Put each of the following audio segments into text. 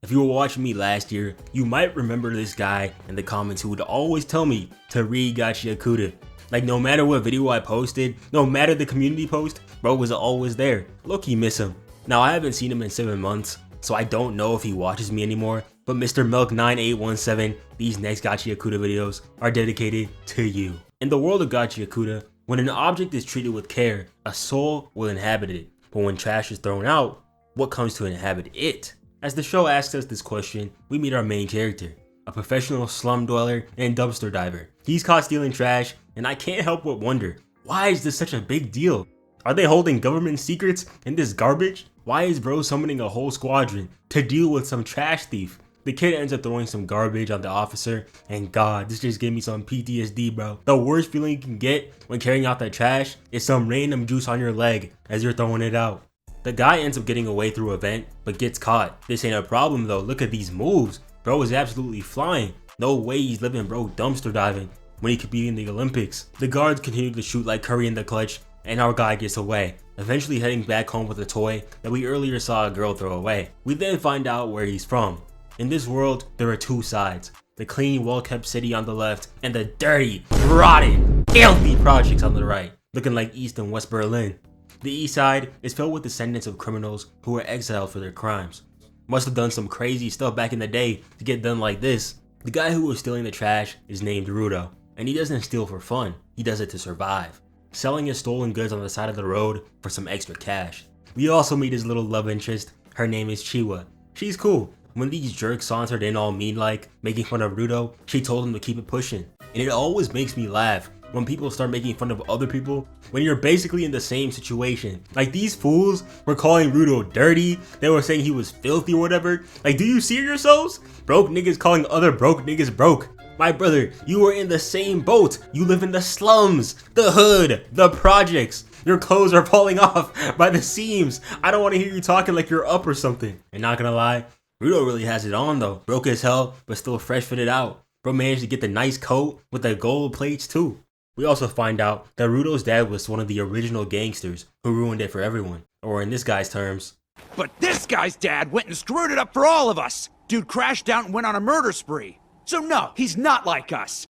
If you were watching me last year, you might remember this guy in the comments who would always tell me to read Gachiakuta. Like no matter what video I posted, no matter the community post, bro was always there. Low-key miss him. Now I haven't seen him in 7 months, so I don't know if he watches me anymore, but Mr. Milk 9817, these next Gachiakuta videos are dedicated to you. In the world of Gachiakuta, when an object is treated with care, a soul will inhabit it. But when trash is thrown out, what comes to inhabit it? As the show asks us this question, we meet our main character, a professional slum dweller and dumpster diver. He's caught stealing trash, and I can't help but wonder, why is this such a big deal? Are they holding government secrets in this garbage? Why is bro summoning a whole squadron to deal with some trash thief? The kid ends up throwing some garbage on the officer, and god, this just gave me some PTSD, bro. The worst feeling you can get when carrying out that trash is some random juice on your leg as you're throwing it out. The guy ends up getting away through a vent, but gets caught. This ain't a problem though, look at these moves. Bro is absolutely flying. No way he's living bro dumpster diving when he could be in the Olympics. The guards continue to shoot like Curry in the clutch, and our guy gets away, eventually heading back home with a toy that we earlier saw a girl throw away. We then find out where he's from. In this world, there are two sides. The clean, well-kept city on the left, and the dirty, rotten, filthy projects on the right, looking like East and West Berlin. The east side is filled with descendants of criminals who were exiled for their crimes. Must have done some crazy stuff back in the day to get done like this. The guy who was stealing the trash is named Rudo, and he doesn't steal for fun, he does it to survive, selling his stolen goods on the side of the road for some extra cash. We also meet his little love interest. Her name is Chiwa. She's cool. When these jerks sauntered in all mean-like, making fun of Rudo, she told him to keep it pushing. And it always makes me laugh when people start making fun of other people when you're basically in the same situation. Like these fools were calling Rudo dirty, they were saying he was filthy or whatever. Like, do you see yourselves? Broke niggas calling other broke niggas broke. My brother, you are in the same boat. You live in the slums, the hood, the projects. Your clothes are falling off by the seams. I don't want to hear you talking like you're up or something. And not gonna lie, Rudo really has it on though. Broke as hell, but still fresh fitted out. Bro managed to get the nice coat with the gold plates too. We also find out that Rudo's dad was one of the original gangsters who ruined it for everyone. Or in this guy's terms. But this guy's dad went and screwed it up for all of us. Dude crashed out and went on a murder spree. So no, he's not like us.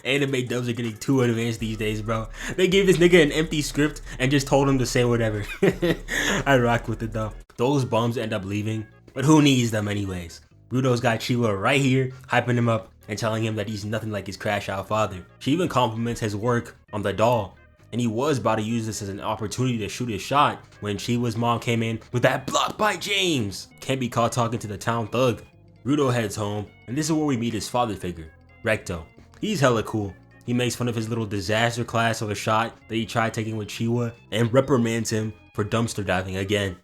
Anime dubs are getting too advanced these days, bro. They gave this nigga an empty script and just told him to say whatever. I rock with it though. Those bums end up leaving, but who needs them anyways? Rudo's got Chiwa right here, hyping him up and telling him that he's nothing like his crash out father. She even compliments his work on the doll, and he was about to use this as an opportunity to shoot his shot when Chiwa's mom came in with that block by James. Can't be caught talking to the town thug. Rudo heads home, and this is where we meet his father figure, Recto. He's hella cool. He makes fun of his little disaster class of a shot that he tried taking with Chiwa and reprimands him for dumpster diving again.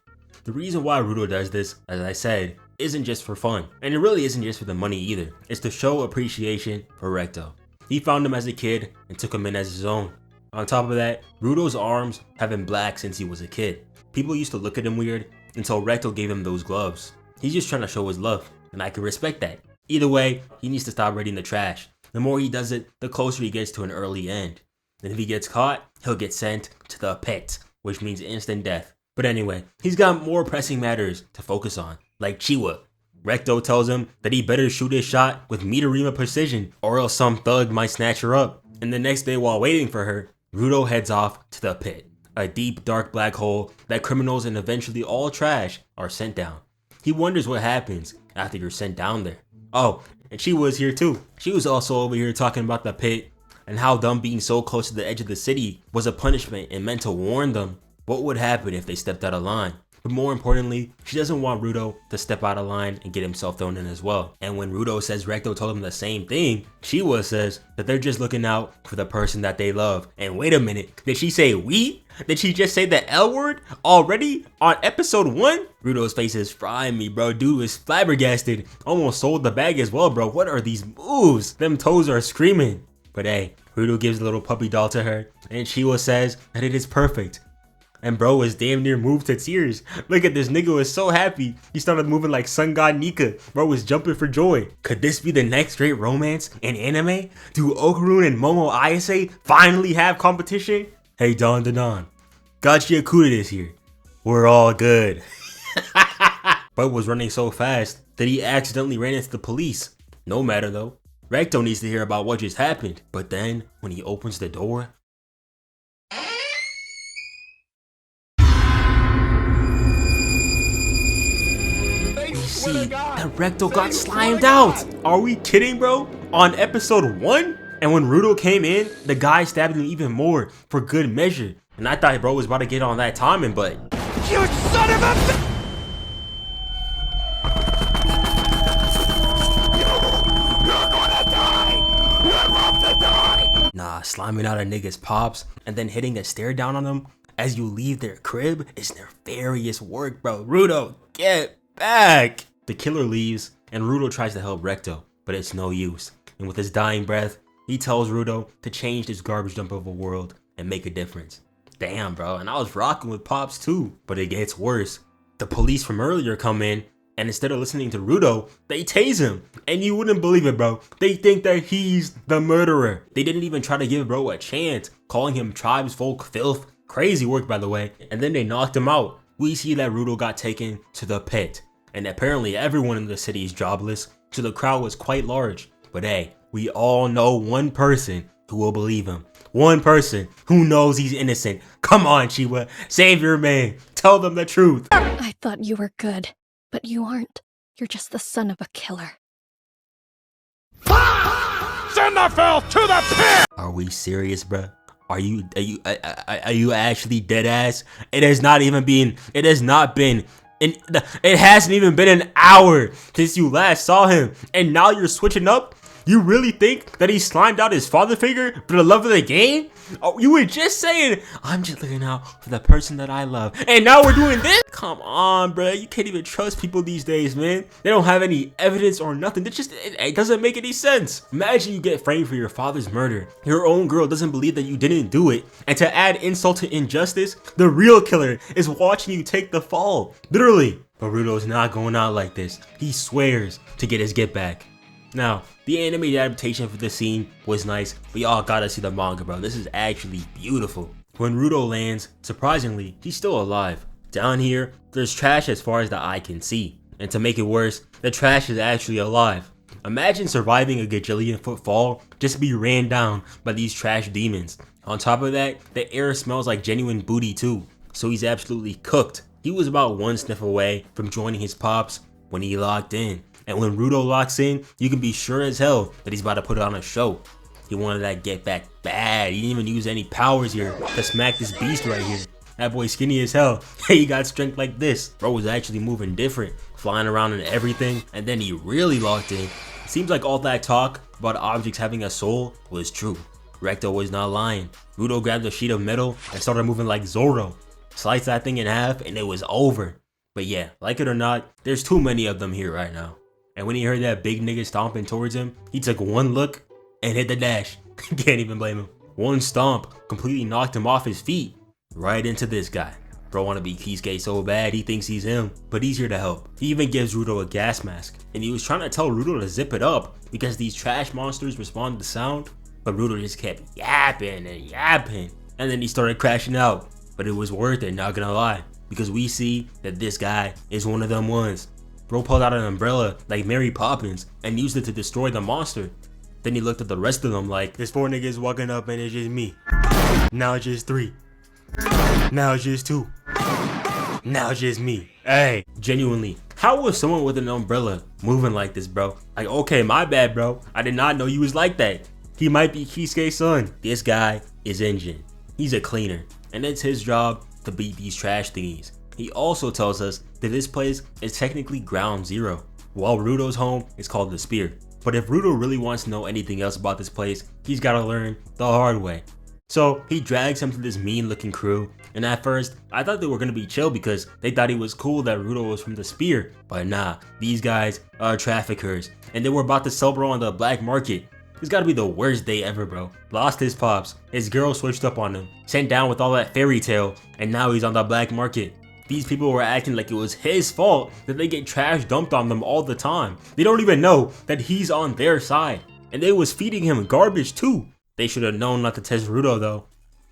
The reason why Rudo does this, as I said, isn't just for fun, and it really isn't just for the money either. It's to show appreciation for Recto. He found him as a kid and took him in as his own. On top of that, Rudo's arms have been black since he was a kid. People used to look at him weird until Recto gave him those gloves. He's just trying to show his love, and I can respect that. Either way, he needs to stop raiding the trash. The more he does it, the closer he gets to an early end. And if he gets caught, he'll get sent to the pit, which means instant death. But anyway, he's got more pressing matters to focus on, like Chiwa. Recto tells him that he better shoot his shot with Midorima precision, or else some thug might snatch her up. And the next day while waiting for her, Rudo heads off to the pit, a deep dark black hole that criminals and eventually all trash are sent down. He wonders what happens after you're sent down there. Oh, and she was here too. She was also over here talking about the pit and how them being so close to the edge of the city was a punishment and meant to warn them what would happen if they stepped out of line. But more importantly, she doesn't want Rudo to step out of line and get himself thrown in as well. And when Rudo says Recto told him the same thing, Chiwa says that they're just looking out for the person that they love. And wait a minute, did she say we? Did she just say the L word already on episode 1? Rudo's face is frying me, bro. Dude is flabbergasted. Almost sold the bag as well, bro. What are these moves? Them toes are screaming. But hey, Rudo gives a little puppy doll to her, and Chiwa says that it is perfect. And bro was damn near moved to tears. Look at this nigga was so happy. He started moving like Sun God Nika. Bro was jumping for joy. Could this be the next great romance in anime? Do Okarun and Momo Ayase finally have competition? Hey Don, Gachiakuta is here. we're all good. Bro was running so fast that he accidentally ran into the police. No matter though. Recto needs to hear about what just happened. But then, when he opens the door, we see that Recto got slimed out. Are we kidding, bro? On episode 1? And when Rudo came in, the guy stabbed him even more for good measure. And I thought bro was about to get on that timing, but... You son of a... Nah, sliming out a nigga's pops and then hitting a stare down on them as you leave their crib is nefarious work, bro. Rudo, get back! The killer leaves and Rudo tries to help Recto, but it's no use. And with his dying breath, he tells Rudo to change this garbage dump of a world and make a difference. Damn, bro, and I was rocking with Pops too, but it gets worse. The police from earlier come in, and instead of listening to Rudo, they tase him. And you wouldn't believe it, bro. They think that he's the murderer. They didn't even try to give bro a chance, calling him tribesfolk filth. Crazy work, by the way. And then they knocked him out. We see that Rudo got taken to the pit. And apparently everyone in the city is jobless, so the crowd was quite large. But hey, we all know one person who will believe him. One person who knows he's innocent. Come on, Chiwa. Save your man. Tell them the truth. I thought you were good. But you aren't. You're just the son of a killer. Send the filth to the pit! Are we serious, bruh? Are you actually dead ass? It has not been an hour since you last saw him, and now you're switching up? You really think that he slimed out his father figure for the love of the game? Oh, you were just saying, I'm just looking out for the person that I love. And now we're doing this? Come on, bro. You can't even trust people these days, man. They don't have any evidence or nothing. It doesn't make any sense. Imagine you get framed for your father's murder. Your own girl doesn't believe that you didn't do it. And to add insult to injustice, the real killer is watching you take the fall. Literally. But Rudo's not going out like this. He swears to get his get back. Now, the animated adaptation for this scene was nice, but y'all gotta see the manga, bro. This is actually beautiful. When Rudo lands, surprisingly, he's still alive. Down here, there's trash as far as the eye can see. And to make it worse, the trash is actually alive. Imagine surviving a gajillion-foot fall just to be ran down by these trash demons. On top of that, the air smells like genuine booty too, so he's absolutely cooked. He was about one sniff away from joining his pops when he locked in. And when Rudo locks in, you can be sure as hell that he's about to put on a show. He wanted that get back bad. He didn't even use any powers here to smack this beast right here. That boy skinny as hell. He got strength like this. Bro was actually moving different, flying around and everything. And then he really locked in. It seems like all that talk about objects having a soul was true. Recto was not lying. Rudo grabbed a sheet of metal and started moving like Zorro. Sliced that thing in half and it was over. But yeah, like it or not, there's too many of them here right now. And when he heard that big nigga stomping towards him, he took one look and hit the dash. Can't even blame him. One stomp completely knocked him off his feet. Right into this guy. Bro wanna be Kisuke so bad he thinks he's him, but he's here to help. He even gives Rudo a gas mask. And he was trying to tell Rudo to zip it up because these trash monsters respond to sound. But Rudo just kept yapping and yapping. And then he started crashing out. But it was worth it, not gonna lie. Because we see that this guy is one of them ones. Bro pulled out an umbrella like Mary Poppins and used it to destroy the monster. Then he looked at the rest of them like, there's 4 niggas walking up and it's just me. Now it's just 3. Now it's just 2. Now it's just me. Hey, genuinely, how was someone with an umbrella moving like this, bro? Like, okay, my bad, bro. I did not know you was like that. He might be Kisuke's son. This guy is Engine. He's a cleaner, and it's his job to beat these trash thingies. He also tells us that this place is technically ground zero, while Rudo's home is called the Spear. But if Rudo really wants to know anything else about this place, he's gotta learn the hard way. So he drags him to this mean looking crew, and at first, I thought they were gonna be chill because they thought it was cool that Rudo was from the Spear. But nah, these guys are traffickers, and they were about to sell bro on the black market. It's gotta be the worst day ever, bro. Lost his pops, his girl switched up on him, sent down with all that fairy tale, and now he's on the black market. These people were acting like it was his fault that they get trash dumped on them all the time. They don't even know that he's on their side. And they was feeding him garbage too. They should have known not to test Rudo though.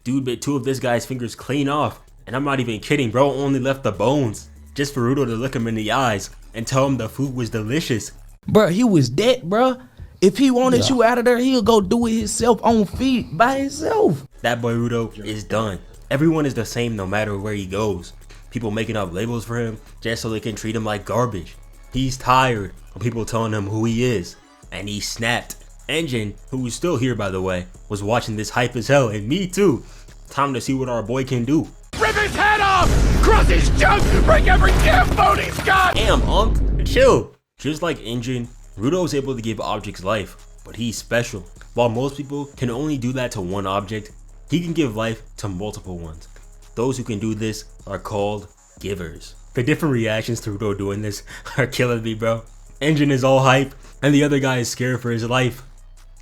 Dude bit 2 of this guy's fingers clean off. And I'm not even kidding, bro only left the bones just for Rudo to look him in the eyes and tell him the food was delicious. Bro, he was dead, bro. If he wanted you out of there, he'll go do it himself on feet by himself. That boy Rudo is done. Everyone is the same no matter where he goes. People making up labels for him just so they can treat him like garbage. He's tired of people telling him who he is, and he snapped. Engine, who is still here by the way, was watching this hype as hell, and me too. Time to see what our boy can do. Rip his head off! Cross his junk! Break every damn bone he's got! Damn, Unc, chill. Just like Engine, Rudo is able to give objects life, but he's special. While most people can only do that to one object, he can give life to multiple ones. Those who can do this are called givers. The different reactions to Rudo doing this are killing me, bro. Engine is all hype, and the other guy is scared for his life.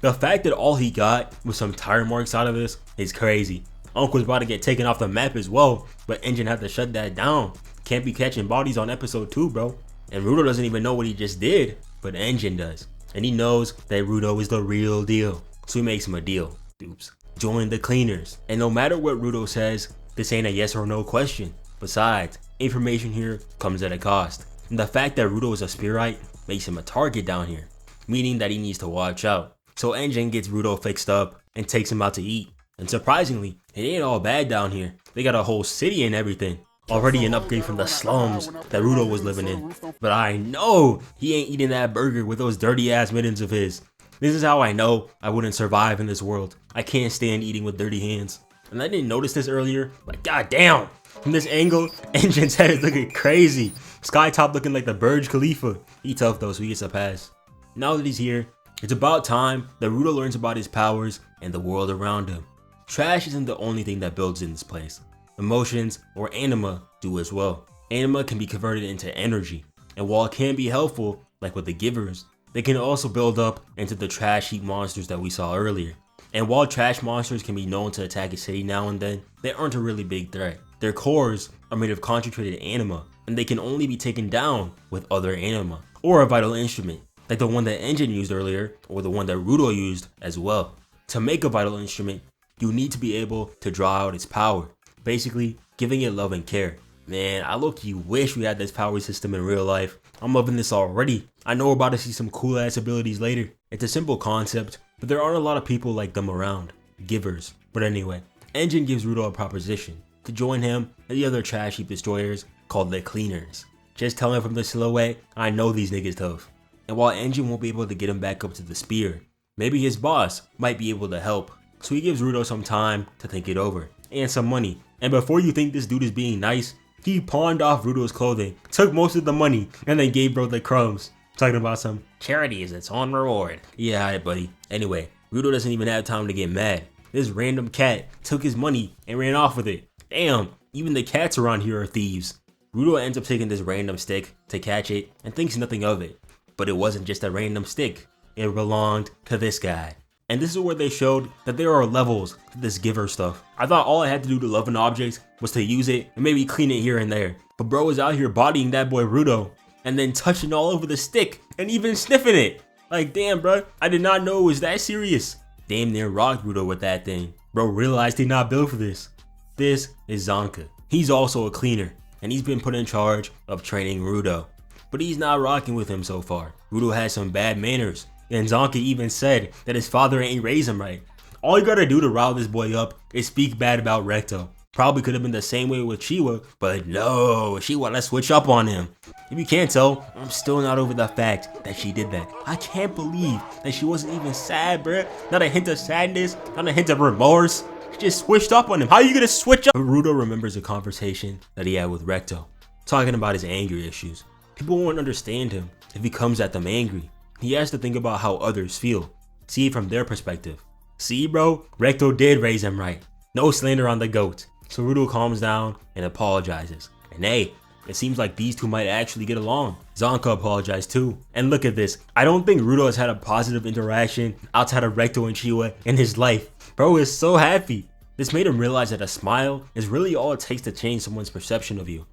The fact that all he got was some tire marks out of this is crazy. Unc was about to get taken off the map as well, but Engine had to shut that down. Can't be catching bodies on episode 2, bro. And Rudo doesn't even know what he just did, but Engine does. And he knows that Rudo is the real deal. So he makes him a deal. Oops. Join the cleaners. And no matter what Rudo says, this ain't a yes or no question. Besides, information here comes at a cost. And the fact that Rudo is a Spearite makes him a target down here, meaning that he needs to watch out. So Engine gets Rudo fixed up and takes him out to eat. And surprisingly, it ain't all bad down here. They got a whole city and everything. Already an upgrade from the slums that Rudo was living in. But I know he ain't eating that burger with those dirty ass mittens of his. This is how I know I wouldn't survive in this world. I can't stand eating with dirty hands. And I didn't notice this earlier, but goddamn, from this angle, Engine's head is looking crazy. Skytop looking like the Burj Khalifa. He tough though, so he gets a pass. Now that he's here, it's about time that Rudo learns about his powers and the world around him. Trash isn't the only thing that builds in this place. Emotions, or anima, do as well. Anima can be converted into energy, and while it can be helpful, like with the givers, they can also build up into the trash heap monsters that we saw earlier. And while trash monsters can be known to attack a city now and then, they aren't a really big threat. Their cores are made of concentrated anima, and they can only be taken down with other anima, or a vital instrument, like the one that Engine used earlier, or the one that Rudo used as well. To make a vital instrument, you need to be able to draw out its power, basically giving it love and care. Man, I low-key wish we had this power system in real life. I'm loving this already. I know we're about to see some cool ass abilities later. It's a simple concept, but there aren't a lot of people like them around. Givers. But anyway, Engine gives Rudo a proposition to join him and the other trash heap destroyers called the Cleaners. Just telling from the silhouette, I know these niggas tough. And while Engine won't be able to get him back up to the spear, maybe his boss might be able to help. So he gives Rudo some time to think it over, and some money. And before you think this dude is being nice, he pawned off Rudo's clothing, took most of the money, and then gave bro the crumbs. Talking about some charity is its own reward. Yeah, alright buddy. Anyway, Rudo doesn't even have time to get mad. This random cat took his money and ran off with it. Damn, even the cats around here are thieves. Rudo ends up taking this random stick to catch it and thinks nothing of it. But it wasn't just a random stick. It belonged to this guy. And this is where they showed that there are levels to this giver stuff. I thought all I had to do to love an object was to use it and maybe clean it here and there. But bro is out here bodying that boy Rudo and then touching all over the stick and even sniffing it. Like damn bro, I did not know it was that serious. Damn near rocked Rudo with that thing. Bro realized he not built for this. This is Zonka. He's also a cleaner and he's been put in charge of training Rudo. But he's not rocking with him so far. Rudo has some bad manners. And Zonka even said that his father ain't raised him right. All you gotta do to rile this boy up is speak bad about Recto. Probably could have been the same way with Chiwa, but no, she wanted to switch up on him. If you can't tell, I'm still not over the fact that she did that. I can't believe that she wasn't even sad, bruh. Not a hint of sadness, not a hint of remorse. She just switched up on him. How are you gonna switch up? But Rudo remembers a conversation that he had with Recto, talking about his anger issues. People won't understand him if he comes at them angry. He has to think about how others feel, see it from their perspective. See bro, Recto did raise him right. No slander on the goat. So Rudo calms down and apologizes. And hey, it seems like these two might actually get along. Zonka apologized too. And look at this, I don't think Rudo has had a positive interaction outside of Recto and Chiwa in his life. Bro is so happy. This made him realize that a smile is really all it takes to change someone's perception of you.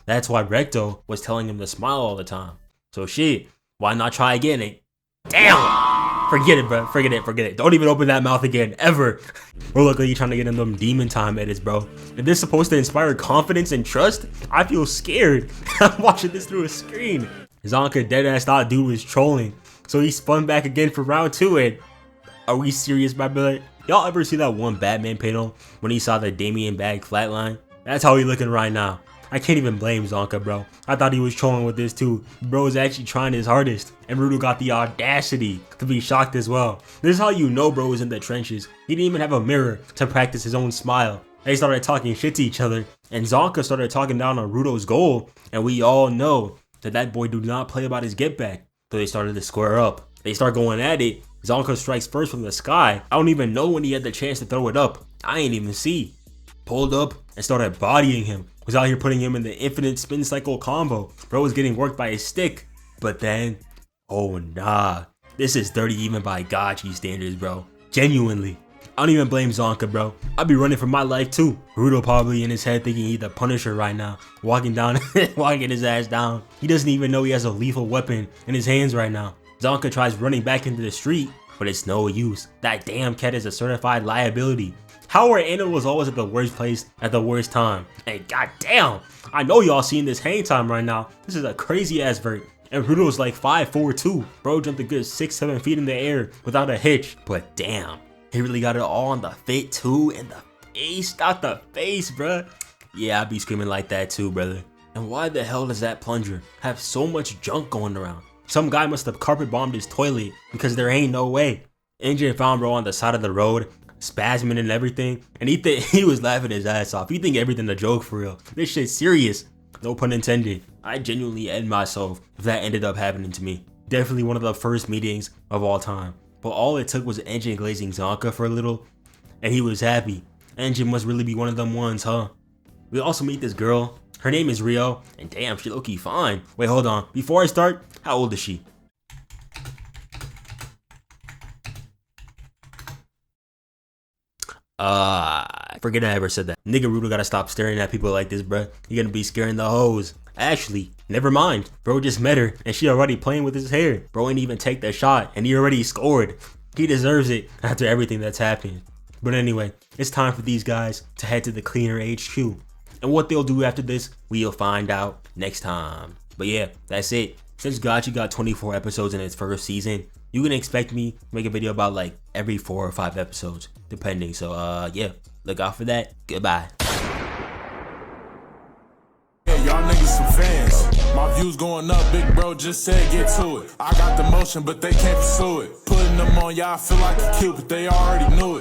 That's why Recto was telling him to smile all the time. So shit, why not try again, eh? Damn! Forget it, bro. Forget it. Don't even open that mouth again, ever. Bro, look like you trying to get in them demon time edits, bro. If this is supposed to inspire confidence and trust, I feel scared. I'm watching this through a screen. Zonka deadass thought dude was trolling, so he spun back again for round 2. And are we serious, my brother? Y'all ever see that one Batman panel when he saw the Damien bag flatline? That's how he looking right now. I can't even blame Zonka, bro. I thought he was trolling with this too. Bro is actually trying his hardest, and Rudo got the audacity to be shocked as well. This is how you know bro was in the trenches. He didn't even have a mirror to practice his own smile. They started talking shit to each other, and Zonka started talking down on Rudo's goal, and we all know that boy do not play about his get back. So they started to square up. They start going at it. Zonka strikes first from the sky. I don't even know when he had the chance to throw it up. I ain't even see. Pulled up and started bodying him. Was out here putting him in the infinite spin cycle combo. Bro was getting worked by his stick. But then, oh nah. This is dirty even by Gachi standards, bro. Genuinely. I don't even blame Zonka, bro. I'd be running for my life too. Rudo probably in his head thinking he's the Punisher right now. Walking his ass down. He doesn't even know he has a lethal weapon in his hands right now. Zonka tries running back into the street, but it's no use. That damn cat is a certified liability. How are animals always at the worst place at the worst time? And goddamn, I know y'all seeing this hang time right now. This is a crazy ass vert. And Rudo's like 5'4" too. Bro jumped a good 6-7 feet in the air without a hitch. But damn, he really got it all on the fit too, and the face, not the face, bruh. Yeah, I'd be screaming like that too, brother. And why the hell does that plunger have so much junk going around? Some guy must have carpet bombed his toilet, because there ain't no way. Engine found bro on the side of the road, spasming and everything, and he was laughing his ass off. You think everything a joke for real? This shit's serious. No pun intended. I genuinely end myself if that ended up happening to me. Definitely one of the first meetings of all time. But all it took was Engine glazing Zonka for a little, and he was happy. Engine must really be one of them ones, huh? We also meet this girl. Her name is Rio, and damn, she low-key fine. Wait, hold on. Before I start, how old is she? I forget I ever said that. Nigga Rudo gotta stop staring at people like this, bruh. You're gonna be scaring the hoes. Actually, never mind. Bro just met her, and she already playing with his hair. Bro ain't even take that shot, and he already scored. He deserves it after everything that's happened. But anyway, it's time for these guys to head to the Cleaner HQ. And what they'll do after this, we'll find out next time. But yeah, that's it. Since Gachi got 24 episodes in its first season, you can expect me to make a video about like every 4 or 5 episodes, depending. So yeah, look out for that. Goodbye. Yeah, y'all niggas some fans. My views going up, big bro just said get to it. I got the motion, but they can't pursue it. Putting them on y'all, feel like a cute, but they already knew it.